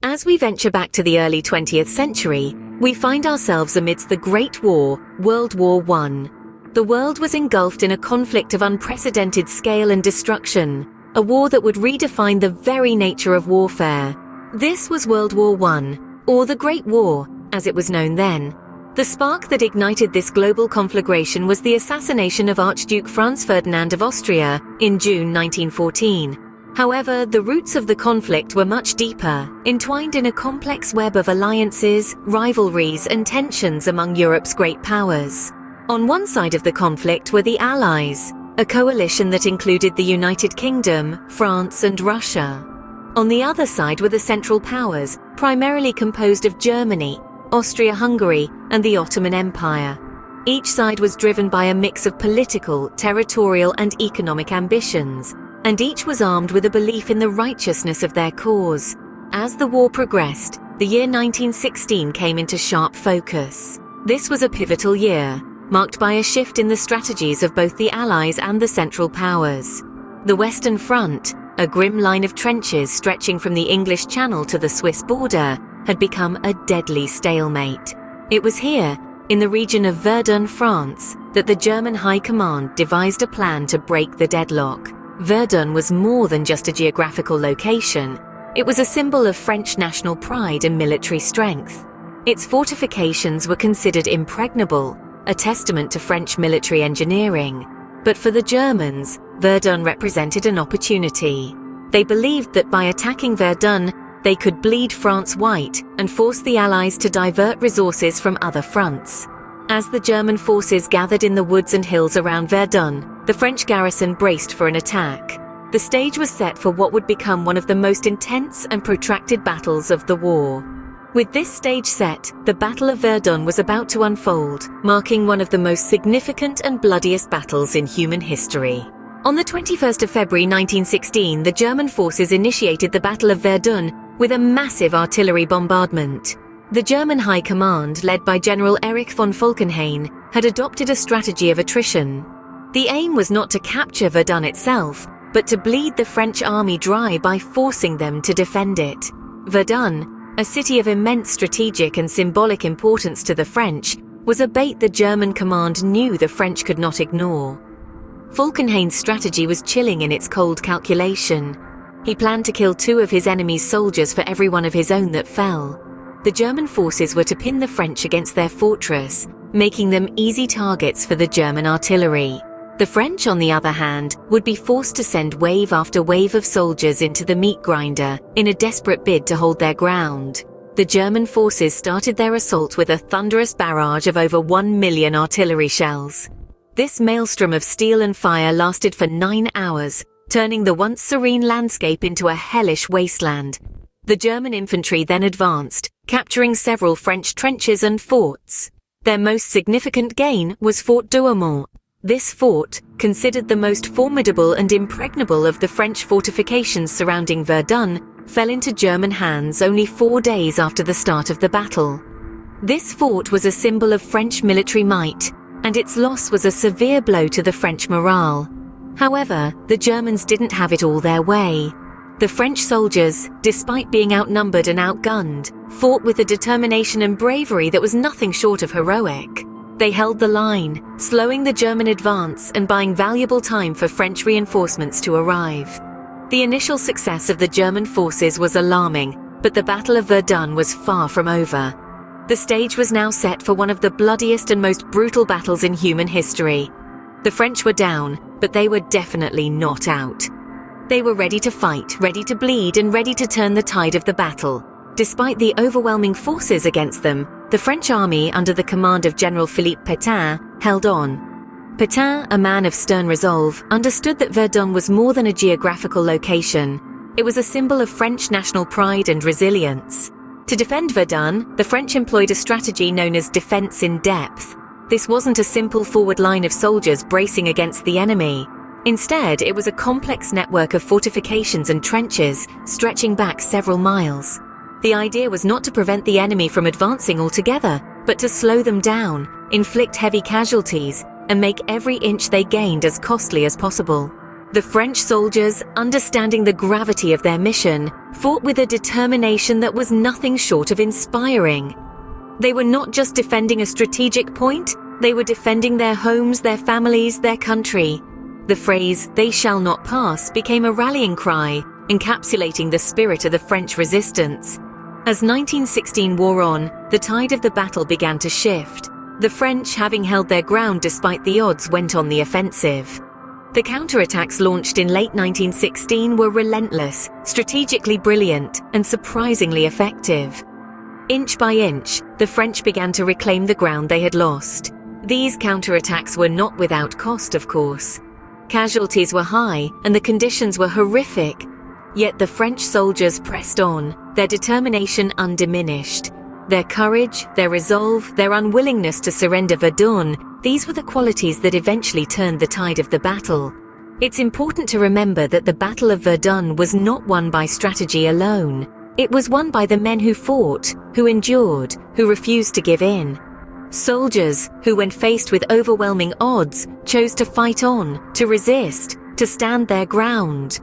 As we venture back to the early 20th century, we find ourselves amidst the Great War, World War I. The world was engulfed in a conflict of unprecedented scale and destruction, a war that would redefine the very nature of warfare. This was World War I, or the Great War, as it was known then. The spark that ignited this global conflagration was the assassination of Archduke Franz Ferdinand of Austria in June 1914. However, the roots of the conflict were much deeper, entwined in a complex web of alliances, rivalries, and tensions among Europe's great powers. On one side of the conflict were the Allies, a coalition that included the United Kingdom, France, and Russia. On the other side were the Central Powers, primarily composed of Germany, Austria-Hungary, and the Ottoman Empire. Each side was driven by a mix of political, territorial, and economic ambitions, and each was armed with a belief in the righteousness of their cause. As the war progressed, the year 1916 came into sharp focus. This was a pivotal year, marked by a shift in the strategies of both the Allies and the Central Powers. The Western Front, a grim line of trenches stretching from the English Channel to the Swiss border, had become a deadly stalemate. It was here, in the region of Verdun, France, that the German High Command devised a plan to break the deadlock. Verdun was more than just a geographical location. It was a symbol of French national pride and military strength. Its fortifications were considered impregnable, a testament to French military engineering. But for the Germans, Verdun represented an opportunity. They believed that by attacking Verdun, they could bleed France white and force the Allies to divert resources from other fronts. As the German forces gathered in the woods and hills around Verdun, the French garrison braced for an attack. The stage was set for what would become one of the most intense and protracted battles of the war. With this stage set, the Battle of Verdun was about to unfold, marking one of the most significant and bloodiest battles in human history. On the 21st of February 1916, the German forces initiated the Battle of Verdun with a massive artillery bombardment. The German High Command, led by General Erich von Falkenhayn, had adopted a strategy of attrition. The aim was not to capture Verdun itself, but to bleed the French army dry by forcing them to defend it. Verdun, a city of immense strategic and symbolic importance to the French, was a bait the German command knew the French could not ignore. Falkenhayn's strategy was chilling in its cold calculation. He planned to kill 2 of his enemy's soldiers for every one of his own that fell. The German forces were to pin the French against their fortress, making them easy targets for the German artillery. The French, on the other hand, would be forced to send wave after wave of soldiers into the meat grinder in a desperate bid to hold their ground. The German forces started their assault with a thunderous barrage of over 1 million artillery shells. This maelstrom of steel and fire lasted for 9 hours, turning the once serene landscape into a hellish wasteland. The German infantry then advanced, capturing several French trenches and forts. Their most significant gain was Fort Douaumont. This fort, considered the most formidable and impregnable of the French fortifications surrounding Verdun, fell into German hands only 4 days after the start of the battle. This fort was a symbol of French military might, and its loss was a severe blow to the French morale. However, the Germans didn't have it all their way. The French soldiers, despite being outnumbered and outgunned, fought with a determination and bravery that was nothing short of heroic. They held the line, slowing the German advance and buying valuable time for French reinforcements to arrive. The initial success of the German forces was alarming, but the Battle of Verdun was far from over. The stage was now set for one of the bloodiest and most brutal battles in human history. The French were down, but they were definitely not out. They were ready to fight, ready to bleed, and ready to turn the tide of the battle. Despite the overwhelming forces against them, the French army, under the command of General Philippe Pétain, held on. Pétain, a man of stern resolve, understood that Verdun was more than a geographical location. It was a symbol of French national pride and resilience. To defend Verdun, the French employed a strategy known as defense in depth. This wasn't a simple forward line of soldiers bracing against the enemy. Instead, it was a complex network of fortifications and trenches stretching back several miles. The idea was not to prevent the enemy from advancing altogether, but to slow them down, inflict heavy casualties, and make every inch they gained as costly as possible. The French soldiers, understanding the gravity of their mission, fought with a determination that was nothing short of inspiring. They were not just defending a strategic point, they were defending their homes, their families, their country. The phrase, "they shall not pass," became a rallying cry, encapsulating the spirit of the French resistance. As 1916 wore on, the tide of the battle began to shift. The French, having held their ground despite the odds, went on the offensive. The counterattacks launched in late 1916 were relentless, strategically brilliant, and surprisingly effective. Inch by inch, the French began to reclaim the ground they had lost. These counterattacks were not without cost, of course. Casualties were high, and the conditions were horrific. Yet the French soldiers pressed on, their determination undiminished. Their courage, their resolve, their unwillingness to surrender Verdun, these were the qualities that eventually turned the tide of the battle. It's important to remember that the Battle of Verdun was not won by strategy alone. It was won by the men who fought, who endured, who refused to give in. Soldiers who, when faced with overwhelming odds, chose to fight on, to resist, to stand their ground.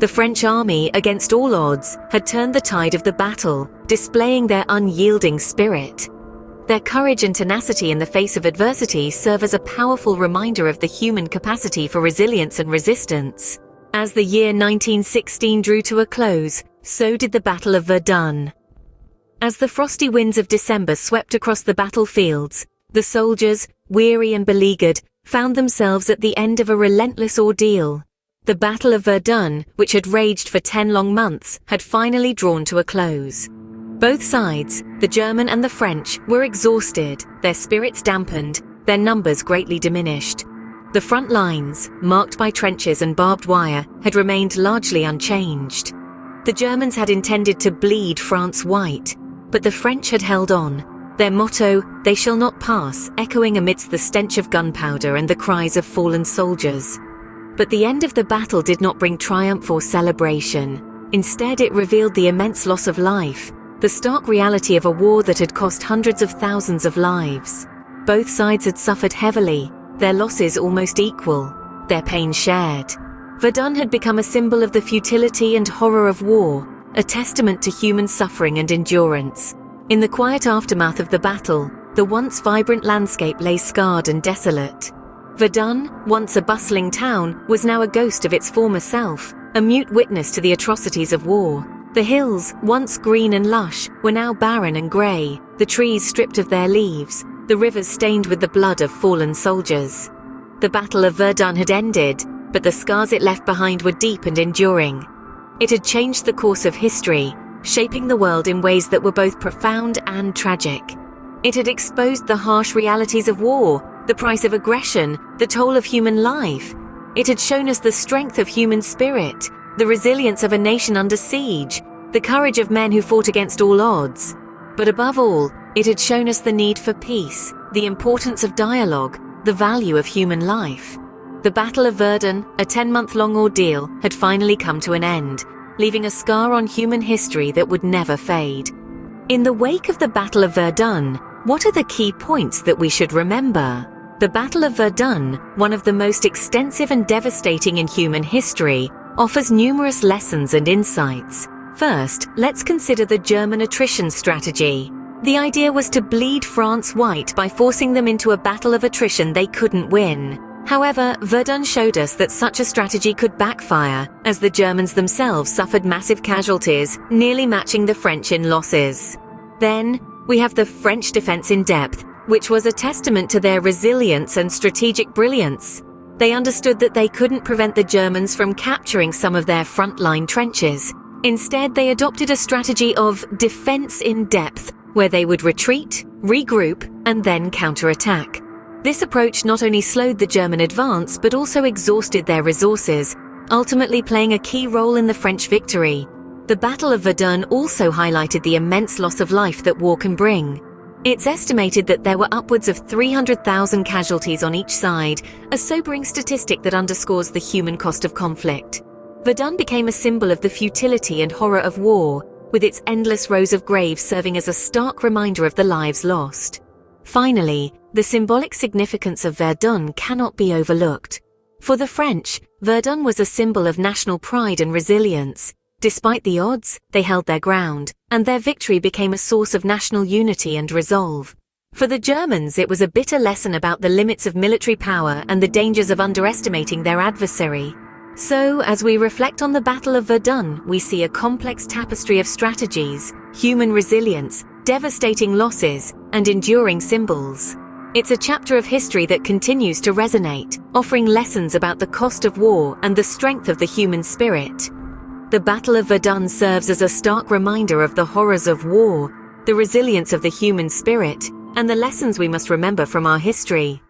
The French army, against all odds, had turned the tide of the battle, displaying their unyielding spirit. Their courage and tenacity in the face of adversity serve as a powerful reminder of the human capacity for resilience and resistance. As the year 1916 drew to a close, so did the Battle of Verdun. As the frosty winds of December swept across the battlefields, the soldiers, weary and beleaguered, found themselves at the end of a relentless ordeal. The Battle of Verdun, which had raged for 10 long months, had finally drawn to a close. Both sides, the German and the French, were exhausted, their spirits dampened, their numbers greatly diminished. The front lines, marked by trenches and barbed wire, had remained largely unchanged. The Germans had intended to bleed France white, but the French had held on, their motto, "They shall not pass," echoing amidst the stench of gunpowder and the cries of fallen soldiers. But the end of the battle did not bring triumph or celebration. Instead, it revealed the immense loss of life, the stark reality of a war that had cost hundreds of thousands of lives. Both sides had suffered heavily, their losses almost equal, their pain shared. Verdun had become a symbol of the futility and horror of war, a testament to human suffering and endurance. In the quiet aftermath of the battle, the once vibrant landscape lay scarred and desolate. Verdun, once a bustling town, was now a ghost of its former self, a mute witness to the atrocities of war. The hills, once green and lush, were now barren and grey, the trees stripped of their leaves, the rivers stained with the blood of fallen soldiers. The Battle of Verdun had ended, but the scars it left behind were deep and enduring. It had changed the course of history, shaping the world in ways that were both profound and tragic. It had exposed the harsh realities of war, the price of aggression, the toll of human life. It had shown us the strength of human spirit, the resilience of a nation under siege, the courage of men who fought against all odds. But above all, it had shown us the need for peace, the importance of dialogue, the value of human life. The Battle of Verdun, a 10-month-long ordeal, had finally come to an end, leaving a scar on human history that would never fade. In the wake of the Battle of Verdun, what are the key points that we should remember? The Battle of Verdun, one of the most extensive and devastating in human history, offers numerous lessons and insights. First, let's consider the German attrition strategy. The idea was to bleed France white by forcing them into a battle of attrition they couldn't win. However, Verdun showed us that such a strategy could backfire, as the Germans themselves suffered massive casualties, nearly matching the French in losses. Then, we have the French defense in depth, which was a testament to their resilience and strategic brilliance. They understood that they couldn't prevent the Germans from capturing some of their frontline trenches. Instead, they adopted a strategy of defense in depth, where they would retreat, regroup, and then counterattack. This approach not only slowed the German advance, but also exhausted their resources, ultimately playing a key role in the French victory. The Battle of Verdun also highlighted the immense loss of life that war can bring. It's estimated that there were upwards of 300,000 casualties on each side, a sobering statistic that underscores the human cost of conflict. Verdun became a symbol of the futility and horror of war, with its endless rows of graves serving as a stark reminder of the lives lost. Finally, the symbolic significance of Verdun cannot be overlooked. For the French, Verdun was a symbol of national pride and resilience. Despite the odds, they held their ground, and their victory became a source of national unity and resolve. For the Germans, it was a bitter lesson about the limits of military power and the dangers of underestimating their adversary. So, as we reflect on the Battle of Verdun, we see a complex tapestry of strategies, human resilience, devastating losses, and enduring symbols. It's a chapter of history that continues to resonate, offering lessons about the cost of war and the strength of the human spirit. The Battle of Verdun serves as a stark reminder of the horrors of war, the resilience of the human spirit, and the lessons we must remember from our history.